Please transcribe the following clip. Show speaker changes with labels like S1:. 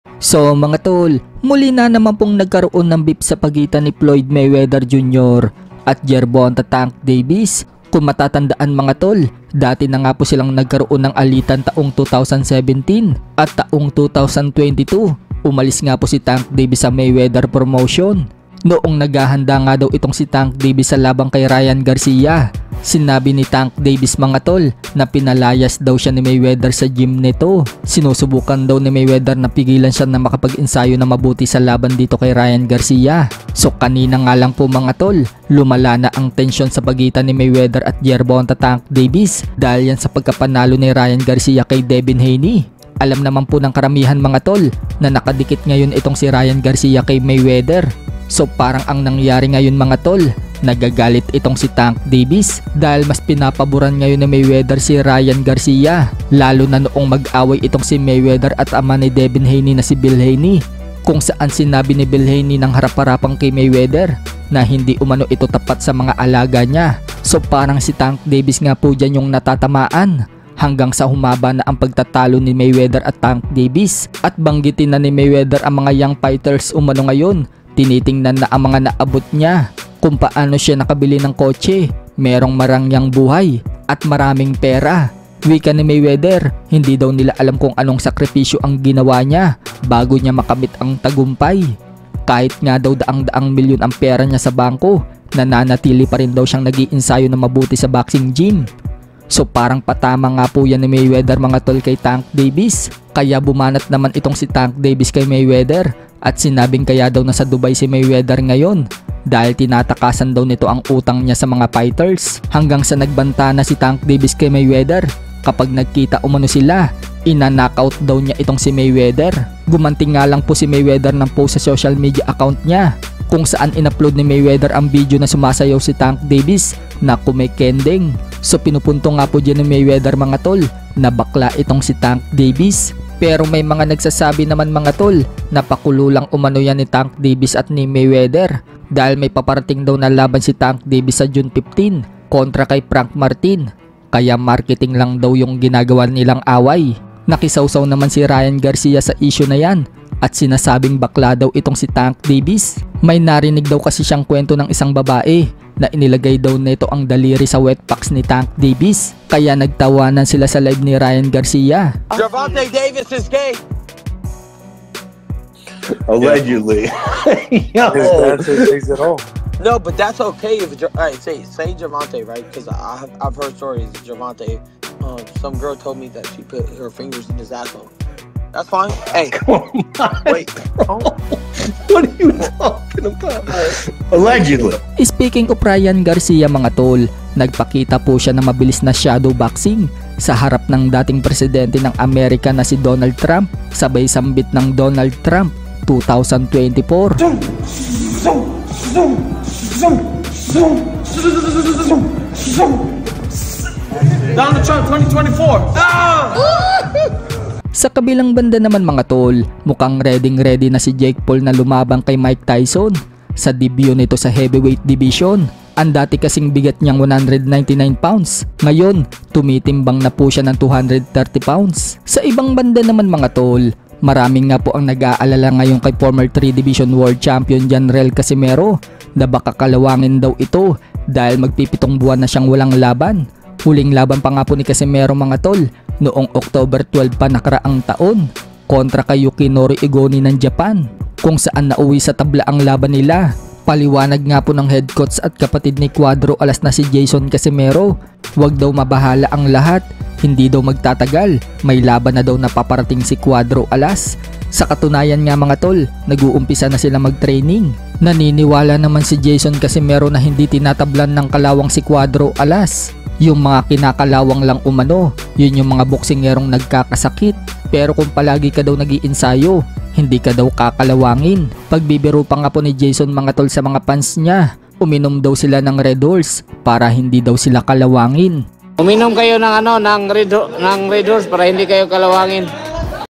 S1: So mga tol, muli na naman pong nagkaroon ng beef sa pagitan ni Floyd Mayweather Jr. at Gervonta Tank Davis. Kung matatandaan mga tol, dati na nga po silang nagkaroon ng alitan taong 2017 at taong 2022. Umalis nga po si Tank Davis sa Mayweather promotion. Noong naghahanda nga daw itong si Tank Davis sa labang kay Ryan Garcia, sinabi ni Tank Davis mga tol na pinalayas daw siya ni Mayweather sa gym nito. Sinusubukan daw ni Mayweather na pigilan siya na makapag-ensayo na mabuti sa laban dito kay Ryan Garcia. So kanina nga lang po mga tol, lumala na ang tensyon sa pagitan ni Mayweather at Gervonta Tank Davis dahil yan sa pagkapanalo ni Ryan Garcia kay Devin Haney. Alam naman po ng karamihan mga tol na nakadikit ngayon itong si Ryan Garcia kay Mayweather. So parang ang nangyari ngayon mga tol, nagagalit itong si Tank Davis dahil mas pinapaboran ngayon ni Mayweather si Ryan Garcia, lalo na noong mag-away itong si Mayweather at ama ni Devin Haney na si Bill Haney, kung saan sinabi ni Bill Haney ng harap-harapang kay Mayweather na hindi umano ito tapat sa mga alaga niya. So parang si Tank Davis nga po dyan yung natatamaan, hanggang sa humaba na ang pagtatalo ni Mayweather at Tank Davis at banggitin na ni Mayweather ang mga young fighters umano ngayon. Tinitingnan na ang mga naabot niya, kung paano siya nakabili ng kotse, merong marangyang buhay at maraming pera. Wika ni Mayweather, hindi daw nila alam kung anong sakripisyo ang ginawa niya bago niya makamit ang tagumpay. Kahit nga daw daang-daang milyon ang pera niya sa bangko, nananatili pa rin daw siyang nag-iinsayo na mabuti sa boxing gym. So parang patama nga po yan ni Mayweather mga tol kay Tank Davis. Kaya bumanat naman itong si Tank Davis kay Mayweather at sinabing kaya daw nasa Dubai si Mayweather ngayon dahil tinatakasan daw nito ang utang niya sa mga fighters, hanggang sa nagbanta na si Tank Davis kay Mayweather kapag nagkita umano sila. Ina-knockout daw niya itong si Mayweather. Gumanti nga lang po si Mayweather ng post sa social media account niya kung saan in-upload ni Mayweather ang video na sumasayaw si Tank Davis na kumikending. So pinupunto nga po dyan ni Mayweather mga tol na bakla itong si Tank Davis. Pero may mga nagsasabi naman mga tol na pakulo lang umano yan ni Tank Davis at ni Mayweather dahil may paparating daw na laban si Tank Davis sa June 15 kontra kay Frank Martin. Kaya marketing lang daw yung ginagawa nilang away. Nakisawsaw naman si Ryan Garcia sa issue na yan at sinasabing bakla daw itong si Tank Davis. May narinig daw kasi siyang kwento ng isang babae na inilagay daw nito ang daliri sa wet packs ni Tank Davis, kaya nagtawanan sila sa live ni Ryan Garcia.
S2: Gervonta Davis is gay.
S3: Allegedly.
S4: His answer says it all.
S2: No, but that's okay if alright, say Gervonta, right? Because I've heard stories of Gervonta. Some girl told me that she put her fingers in his asshole. That's fine. Hey, wait.
S3: What are you talking about? Allegedly.
S1: Speaking of Ryan Garcia mga tol, nagpakita po siya na mabilis na shadow boxing sa harap ng dating presidente ng Amerika na si Donald Trump, sabay sambit ng Donald Trump 2024.
S2: Donald Trump 2024.
S1: Sa kabilang banda naman mga tol, mukhang ready na si Jake Paul na lumabang kay Mike Tyson sa debut nito sa heavyweight division. Ang dati kasing bigat niyang 199 pounds, ngayon tumitimbang na po siya ng 230 pounds. Sa ibang banda naman mga tol, maraming nga po ang nag-aalala ngayon kay former 3 Division World Champion Janrell Casimero na baka kalawangin daw ito dahil magpipitong buwan na siyang walang laban. Huling laban pa nga po ni Casimero mga tol noong October 12 pa nakaraang taon kontra kay Yukinori Igoni ng Japan, kung saan nauwi sa tabla ang laban nila. Paliwanag nga po ng head coach at kapatid ni Cuadro Alas na si Jason Casimero, wag daw mabahala ang lahat, hindi daw magtatagal, may laban na daw napaparating si Cuadro Alas. Sa katunayan nga mga tol, nag-uumpisa na sila mag-training. Naniniwala naman si Jason Casimero na hindi tinatablan ng kalawang si Cuadro Alas. Yung mga kinakalawang lang umano, yun yung mga boksingerong nagkakasakit. Pero kung palagi ka daw nag-iinsayo, hindi ka daw kakalawangin. Pagbibiro pa nga po ni Jason mga tol sa mga fans niya, uminom daw sila ng Red Horse para hindi daw sila kalawangin.
S5: Uminom kayo ng Red Horse para hindi kayo kalawangin.